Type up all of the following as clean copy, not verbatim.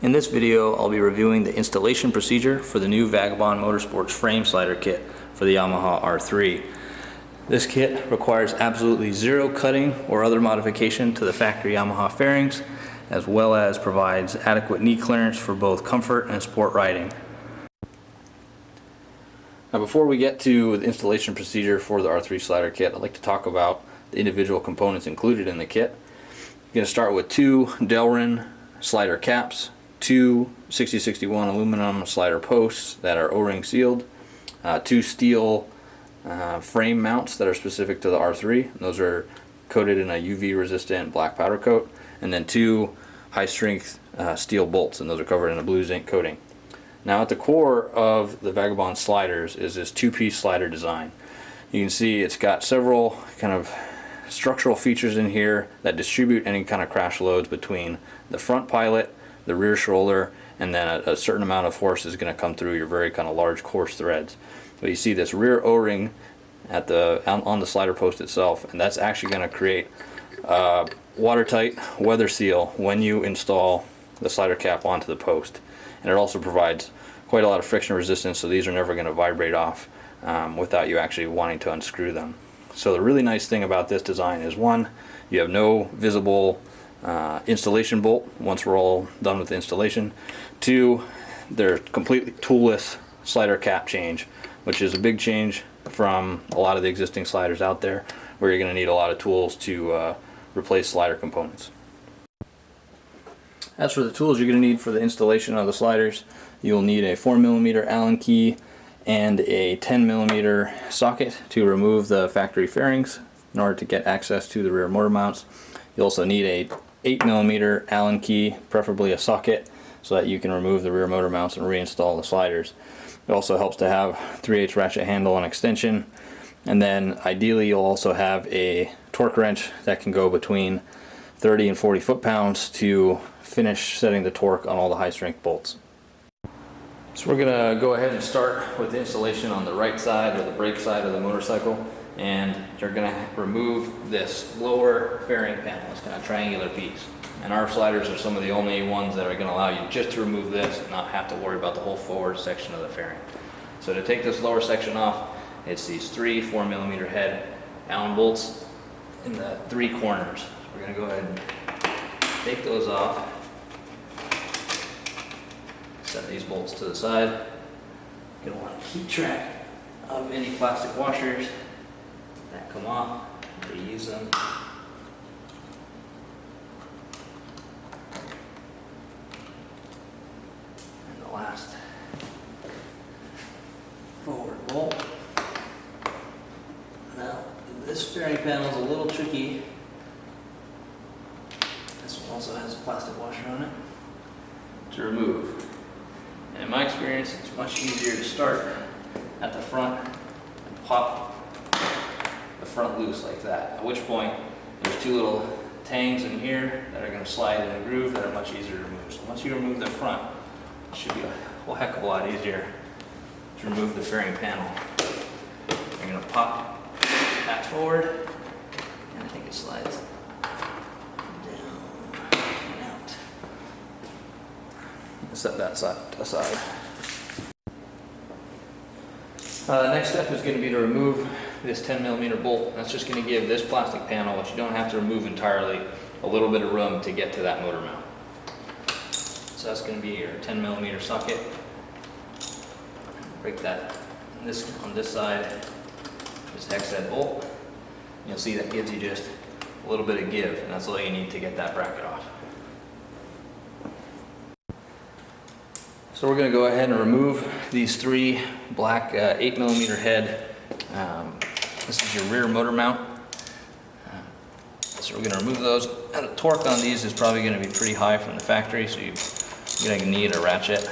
In this video, I'll be reviewing the installation procedure for the new Vagabond Motorsports frame slider kit for the Yamaha R3. This kit requires absolutely zero cutting or other modification to the factory Yamaha fairings, as well as provides adequate knee clearance for both comfort and sport riding. Now, before we get to the installation procedure for the R3 slider kit, I'd like to talk about the individual components included in the kit. You're going to start with two Delrin slider caps, two 6061 aluminum slider posts that are O-ring sealed, two steel frame mounts that are specific to the R3. Those are coated in a UV resistant black powder coat, and then two high strength steel bolts, and those are covered in a blue zinc coating. Now, at the core of the Vagabond sliders is this two-piece slider design. You can see it's got several kind of structural features in here that distribute any kind of crash loads between the front pilot, the rear shoulder, and then a certain amount of force is going to come through your very kind of large coarse threads. But you see this rear O-ring at on the slider post itself, and that's actually going to create watertight weather seal when you install the slider cap onto the post. And it also provides quite a lot of friction resistance, so these are never going to vibrate off without you actually wanting to unscrew them. So the really nice thing about this design is, one, you have no visible installation bolt once we're all done with the installation. Two, they're completely toolless slider cap change, which is a big change from a lot of the existing sliders out there, where you're going to need a lot of tools to replace slider components. As for the tools you're going to need for the installation of the sliders, you'll need a 4mm Allen key and a 10mm socket to remove the factory fairings in order to get access to the rear motor mounts. You also need a 8mm Allen key, preferably a socket, so that you can remove the rear motor mounts and reinstall the sliders. It also helps to have 3/8 ratchet handle and extension, and then ideally you'll also have a torque wrench that can go between 30 and 40 foot-pounds to finish setting the torque on all the high strength bolts. So we're going to go ahead and start with the installation on the right side, or the brake side of the motorcycle, and you're going to remove this lower fairing panel, this kind of triangular piece. And our sliders are some of the only ones that are going to allow you just to remove this and not have to worry about the whole forward section of the fairing. So to take this lower section off, it's these three 4mm head Allen bolts in the three corners. So we're going to go ahead and take those off. Set these bolts to the side. You're going to want to keep track of any plastic washers that come off, reuse them. And the last forward bolt. Now, this fairing panel is a little tricky. This one also has a plastic washer on it to remove. And in my experience, it's much easier to start at the front and pop the front loose like that. At which point, there's two little tangs in here that are going to slide in a groove that are much easier to remove. So once you remove the front, it should be a whole heck of a lot easier to remove the fairing panel. You're going to pop that forward, and I think it slides down and out. Set that side aside. Next step is going to be to remove this 10mm bolt. That's just going to give this plastic panel, which you don't have to remove entirely, a little bit of room to get to that motor mount. So that's going to be your 10mm socket. Break that on this side. Just hex that bolt. You'll see that gives you just a little bit of give, and that's all you need to get that bracket off. So we're going to go ahead and remove these three black 8mm head. This is your rear motor mount. So we're going to remove those. And the torque on these is probably going to be pretty high from the factory, so you're going to need a ratchet.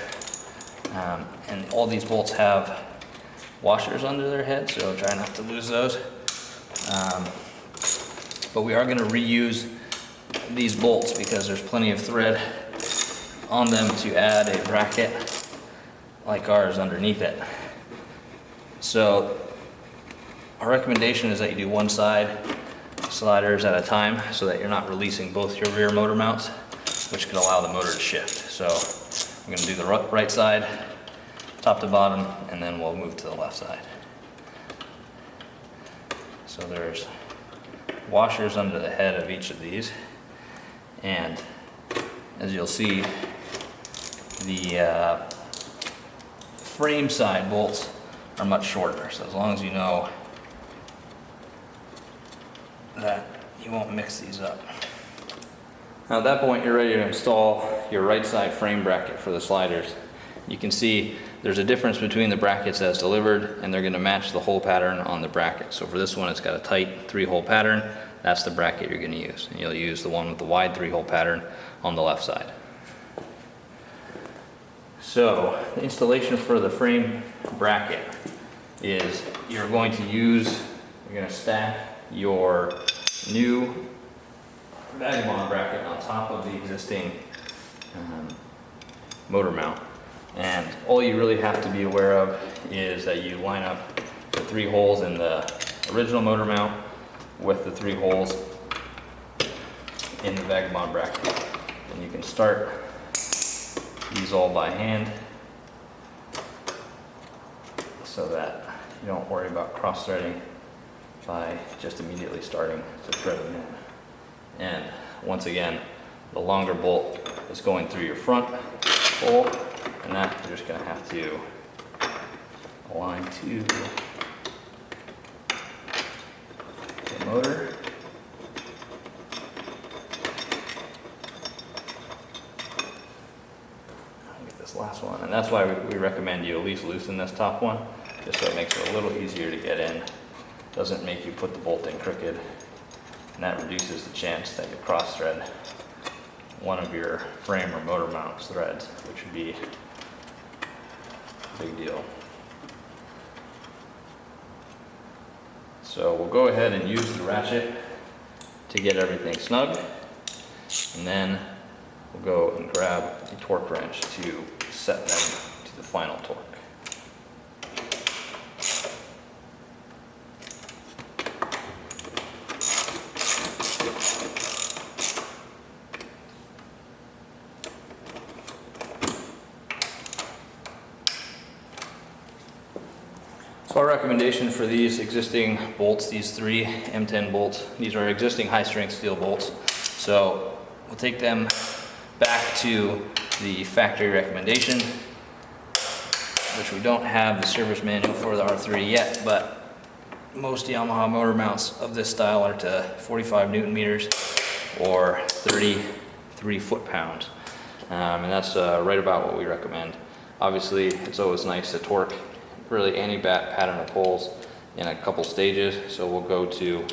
And all these bolts have washers under their head, so try not to lose those. But we are going to reuse these bolts because there's plenty of thread on them to add a bracket like ours underneath it. So our recommendation is that you do one side sliders at a time so that you're not releasing both your rear motor mounts. which can allow the motor to shift. So I'm going to do the right side, top to bottom, and then we'll move to the left side. So there's washers under the head of each of these, and as you'll see, the frame side bolts are much shorter, so as long as you know that you won't mix these up. Now at that point you're ready to install your right side frame bracket for the sliders. You can see there's a difference between the brackets as delivered, and they're going to match the hole pattern on the bracket. So for this one, it's got a tight 3-hole pattern. That's the bracket you're going to use, and you'll use the one with the wide 3-hole pattern on the left side. So the installation for the frame bracket is you're going to stack your new Vagabond bracket on top of the existing motor mount. And all you really have to be aware of is that you line up the 3 holes in the original motor mount with the 3 holes in the Vagabond bracket. And you can start these all by hand so that you don't worry about cross-threading by just immediately starting to thread them in. And once again, the longer bolt is going through your front hole, and that you're just going to have to align to the motor. I'll get this last one, and that's why we recommend you at least loosen this top one, just so it makes it a little easier to get in. Doesn't make you put the bolt in crooked, and that reduces the chance that you cross thread one of your frame or motor mount threads, which would be a big deal. So we'll go ahead and use the ratchet to get everything snug, and then we'll go and grab a torque wrench to set them to the final torque. So our recommendation for these existing bolts, these 3 M10 bolts, these are existing high-strength steel bolts. So we'll take them back to the factory recommendation, which we don't have the service manual for the R3 yet, but most Yamaha motor mounts of this style are to 45 Newton meters or 33 foot-pounds. And that's right about what we recommend. Obviously, it's always nice to torque really any pattern of holes in a couple stages, so we'll go to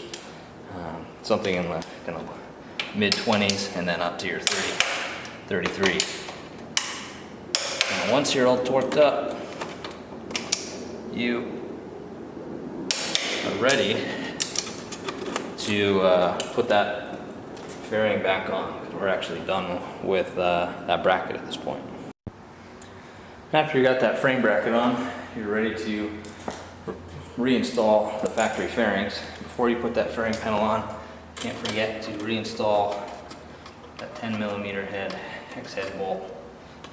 something in the kind of mid-20s and then up to your 33. And once you're all torqued up, you are ready to put that fairing back on. We're actually done with that bracket at this point. After you got that frame bracket on, you're ready to reinstall the factory fairings. Before you put that fairing panel on, can't forget to reinstall that 10mm hex head bolt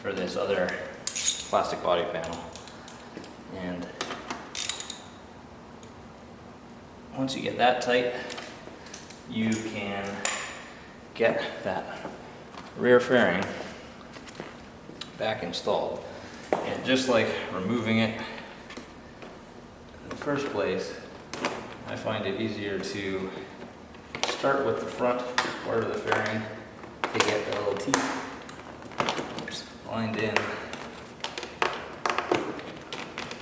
for this other plastic body panel. And once you get that tight, you can get that rear fairing back installed. And just like removing it in the first place, I find it easier to start with the front part of the fairing to get the little teeth lined in,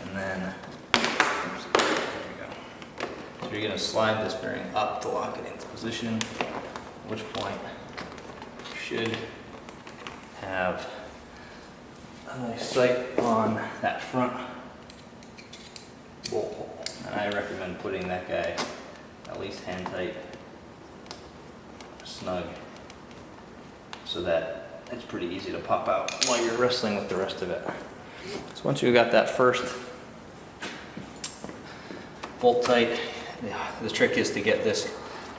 and then oops, there we go. So you're going to slide this fairing up to lock it into position, at which point you should have a nice sight on that front bolt hole. And I recommend putting that guy at least hand tight, snug, so that it's pretty easy to pop out while you're wrestling with the rest of it. So once you've got that first bolt tight, the trick is to get this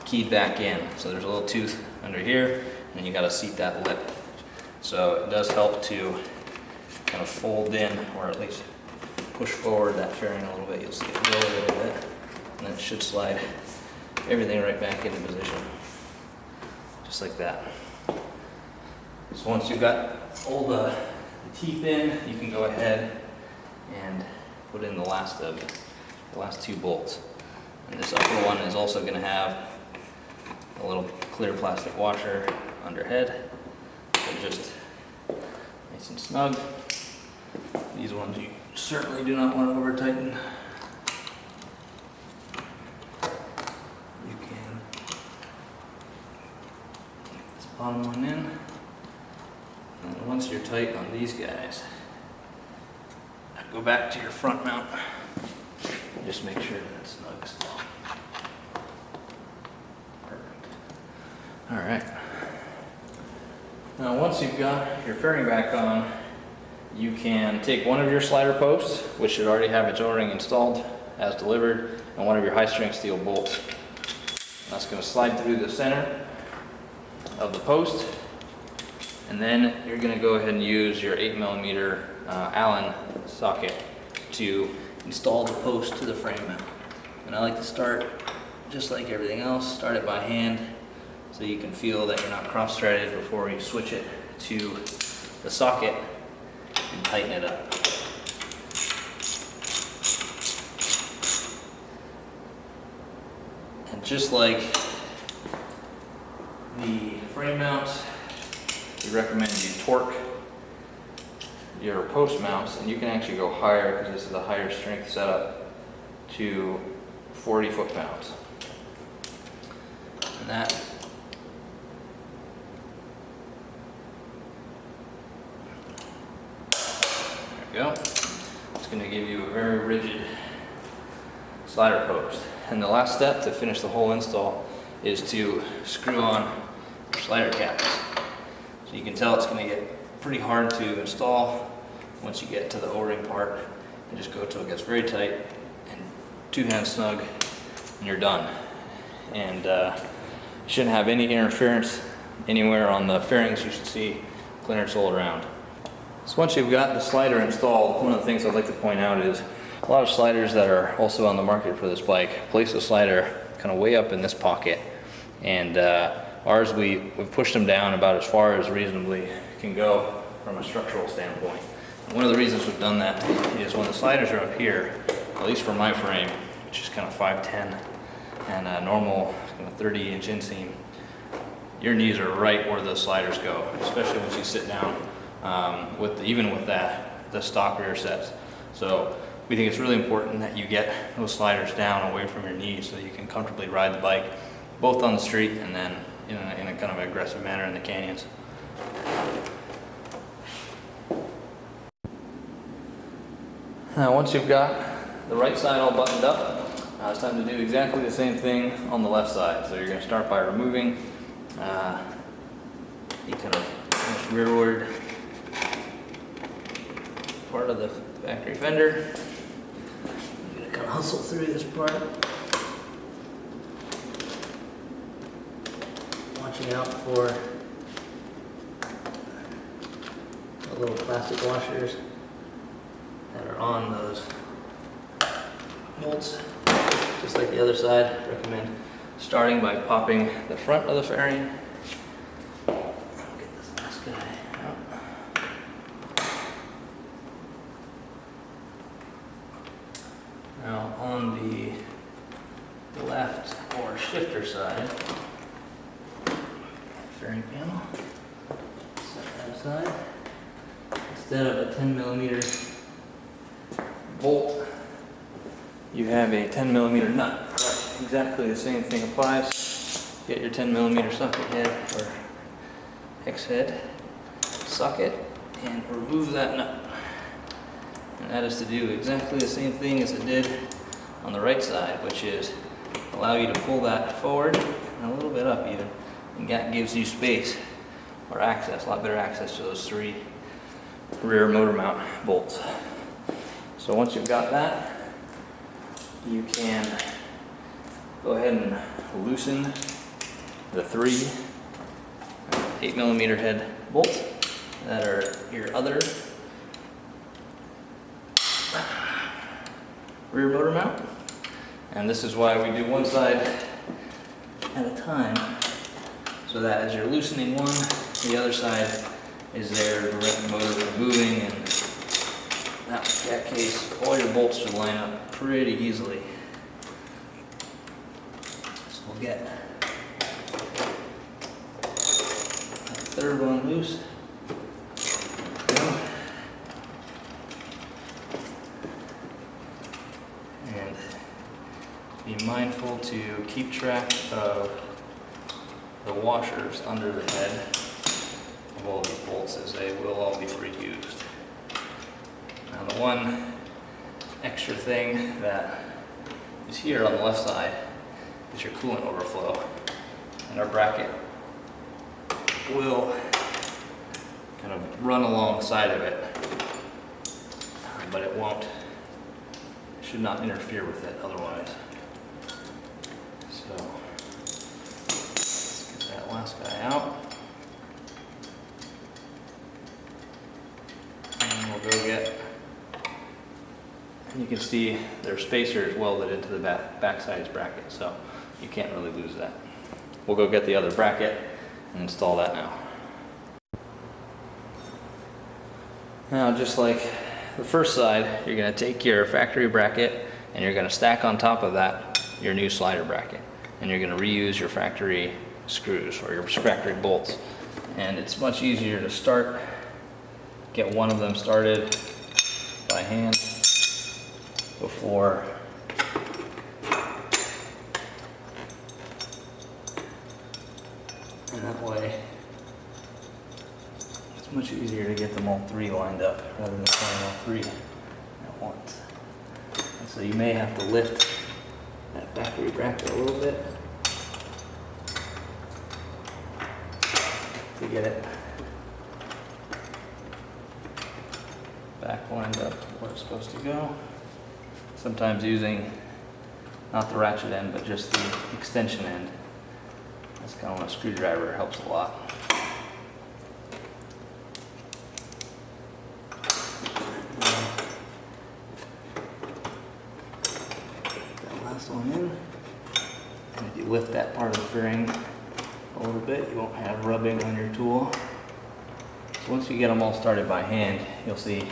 keyed back in. So there's a little tooth under here, and you got to seat that lip So it does help to kind of fold in, or at least push forward that fairing a little bit. You'll see it go a little bit, and then it should slide everything right back into position, just like that. So once you've got all the teeth in, you can go ahead and put in the last two bolts. And this upper one is also going to have a little clear plastic washer under head, so just nice and snug. These ones you certainly do not want to over tighten. You can get this bottom one in, and once you're tight on these guys, go back to your front mount and just make sure that it's snug still. Perfect. All right. Now once you've got your fairing back on, you can take one of your slider posts, which should already have its O-ring installed as delivered, and one of your high-strength steel bolts. And that's going to slide through the center of the post, and then you're going to go ahead and use your 8mm Allen socket to install the post to the frame mount. And I like to start just like everything else, start it by hand so you can feel that you're not cross-threaded before you switch it to the socket and tighten it up. And just like the frame mounts, we recommend you torque your post mounts, and you can actually go higher because this is a higher strength setup, to 40 foot-pounds. And that there we go. It's going to give you a very rigid slider post. And the last step to finish the whole install is to screw on your slider caps. So you can tell it's going to get pretty hard to install once you get to the O-ring part, and just go till it gets very tight and two-hand snug, and you're done. And shouldn't have any interference anywhere on the fairings. You should see clearance all around. So once you've got the slider installed, one of the things I'd like to point out is a lot of sliders that are also on the market for this bike place the slider kind of way up in this pocket, and ours, we've pushed them down about as far as reasonably can go from a structural standpoint. And one of the reasons we've done that is when the sliders are up here, at least for my frame, which is kind of 5'10", and a normal kind of 30-inch inseam, your knees are right where the sliders go, especially once you sit down, even with the stock rear sets. So we think it's really important that you get those sliders down away from your knees so that you can comfortably ride the bike, both on the street and then in a kind of aggressive manner in the canyons. Now once you've got the right side all buttoned up, it's time to do exactly the same thing on the left side. So you're going to start by removing the kind of rearward part of the factory fender. I'm going to kind of hustle through this part, watching out for the little plastic washers that are on those bolts. Just like the other side, I recommend starting by popping the front of the fairing. I'll get this last guy out. Now on the left or shifter side, fairing panel, set that aside. Instead of a 10mm bolt, you have a 10mm nut. Exactly the same thing applies. Get your 10mm socket head or hex head socket and remove that nut. And that is to do exactly the same thing as it did on the right side, which is allow you to pull that forward and a little bit up even, and that gives you space or access, a lot better access to those 3 rear motor mount bolts. So once you've got that, you can go ahead and loosen the 3 8mm head bolts, that are your other rear motor mount. And this is why we do one side at a time, so that as you're loosening one, the other side is there to prevent the motor from moving, and in that case, all your bolts should line up pretty easily. So we'll get that third one loose. And be mindful to keep track of the washers under the head of all these bolts, as they will all be reused. Now the one extra thing that is here on the left side is your coolant overflow, and our bracket will kind of run alongside of it, but it won't, should not interfere with it otherwise. So let's get that last guy out, and we'll go get, and you can see their spacer is welded into the backside's bracket, so you can't really lose that. We'll go get the other bracket and install that now. Now, just like the first side, you're going to take your factory bracket and you're going to stack on top of that your new slider bracket, and you're going to reuse your factory screws or your factory bolts. And it's much easier to start, get one of them started by hand before and that way it's much easier to get them all three lined up rather than trying all three at once. And so you may have to lift that factory bracket a little bit to get it back lined up where it's supposed to go. Sometimes using not the ratchet end but just the extension end, that's kind of a screwdriver, helps a lot. That last one in, and if you lift that part of the fairing a little bit, you won't have rubbing on your tool. So once you get them all started by hand, you'll see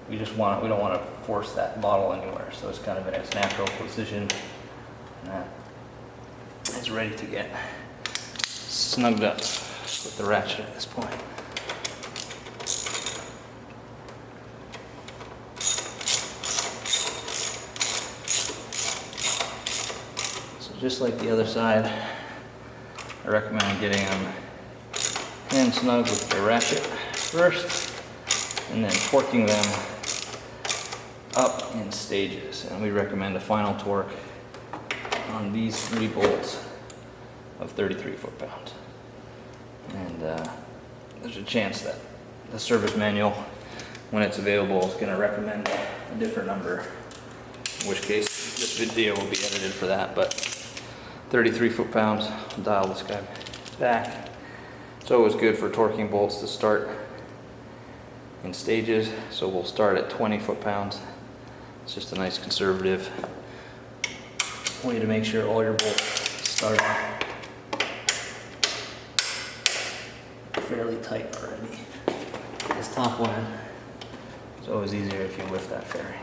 we don't want to force that bottle anywhere, so it's kind of in its natural position, and that is ready to get snugged up with the ratchet at this point. So just like the other side, I recommend getting them hand snug with the ratchet first, and then torquing them up in stages. And we recommend a final torque on these 3 bolts of 33 foot-pounds. And there's a chance that the service manual, when it's available, is going to recommend a different number, in which case this video will be edited for that. But 33 foot-pounds, I'll dial this guy back. It's always good for torquing bolts to start in stages, so we'll start at 20 foot-pounds. It's just a nice conservative way to make sure all your bolts start off fairly tight already. This top one, it's always easier if you lift that fairing.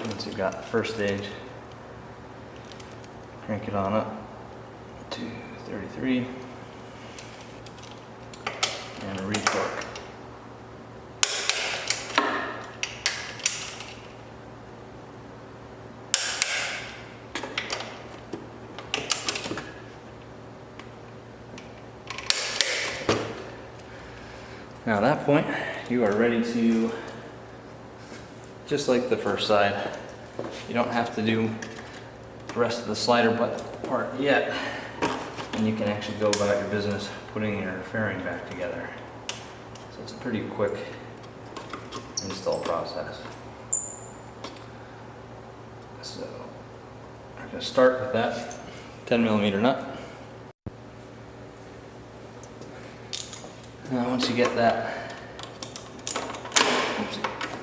Once you've got the first stage, crank it on up to 33 and re-torque. Now at that point, you are ready to, just like the first side, you don't have to do the rest of the slider part yet, and you can actually go about your business putting your fairing back together. So it's a pretty quick install process. So we're going to start with that 10mm nut. Now once you get that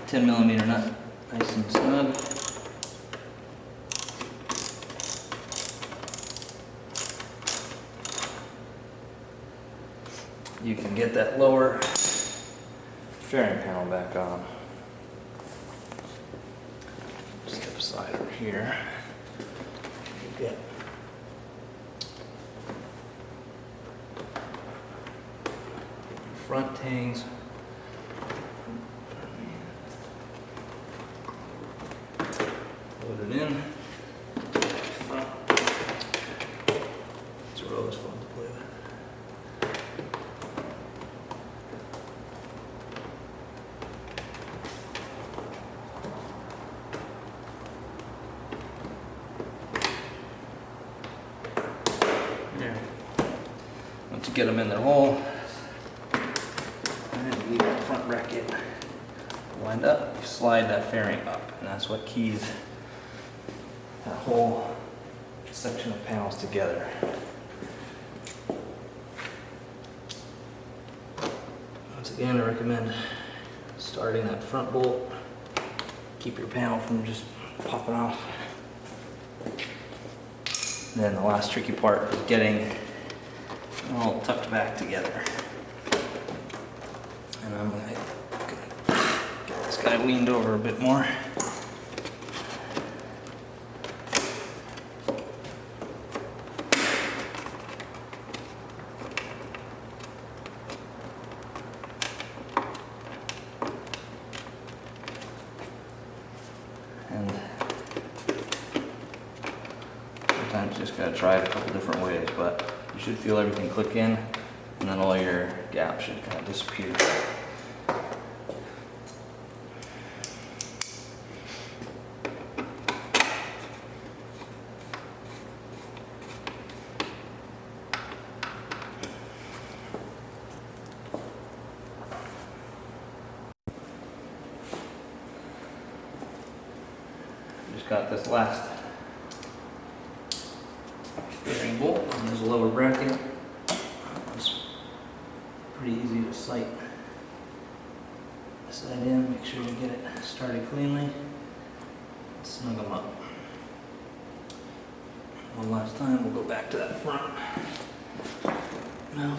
10mm nut nice and snug, you can get that lower fairing panel back on. Step aside over here. You get front tangs. Load it in. Front. It's always fun to play with. There. Once you get them in their hole, and leave that front bracket lined up, you slide that fairing up, and that's what keys that whole section of panels together. Once again, I recommend starting that front bolt. Keep your panel from just popping off. And then the last tricky part is getting it all tucked back together. And I'm going to get this guy leaned over a bit more. And sometimes you just gotta try it a couple different ways, but you should feel everything click in, and then all your gaps should kind of disappear. Just got this last fairing bolt, and there's a lower bracket. It's pretty easy to sight the side in. Make sure you get it started cleanly. Snug them up. One last time, we'll go back to that front. Now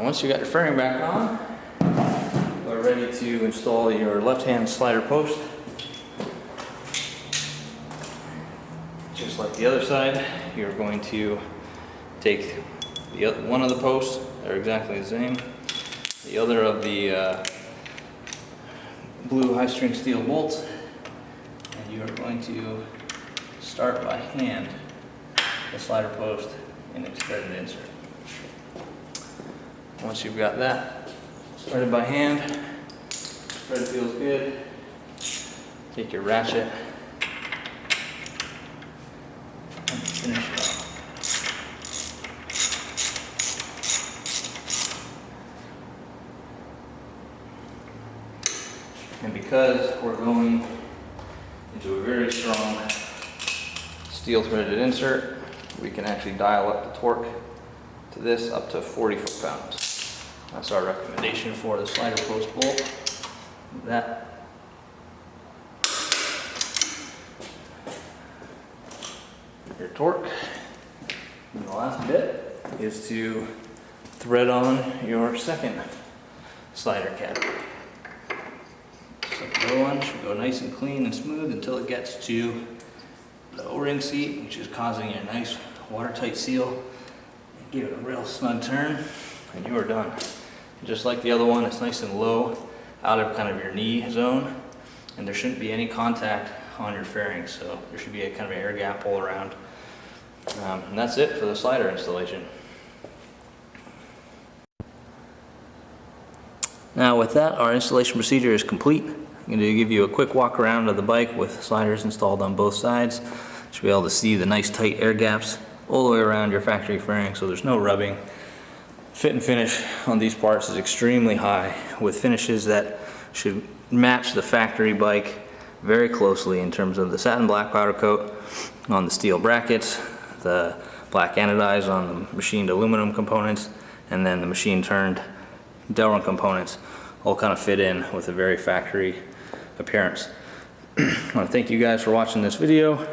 once you got your fairing back on, we're ready to install your left-hand slider post. Just like the other side, you're going to take one of the posts, they're exactly the same, the other of the blue high-string steel bolts, and you are going to start by hand the slider post in its threaded insert. Once you've got that started by hand, thread feels good, take your ratchet and finish it off. And because we're going into a very strong steel threaded insert, we can actually dial up the torque to this up to 40 foot-pounds. That's our recommendation for the slider post bolt. That your torque. And the last bit is to thread on your second slider cap. So the low one should go nice and clean and smooth until it gets to the O-ring seat, which is causing a nice watertight seal. Give it a real snug turn, and you are done. Just like the other one, it's nice and low, out of kind of your knee zone, and there shouldn't be any contact on your fairing, so there should be a kind of an air gap all around. And that's it for the slider installation. Now with that, our installation procedure is complete. I'm going to give you a quick walk around of the bike with sliders installed on both sides. You should be able to see the nice tight air gaps all the way around your factory fairing, so there's no rubbing. Fit and finish on these parts is extremely high, with finishes that should match the factory bike very closely in terms of the satin black powder coat on the steel brackets, the black anodized on the machined aluminum components, and then the machine turned Delrin components all kind of fit in with a very factory appearance. I want to thank you guys for watching this video.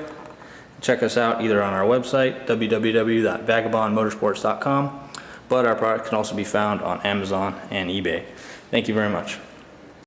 Check us out either on our website, www.vagabondmotorsports.com, but our product can also be found on Amazon and eBay. Thank you very much.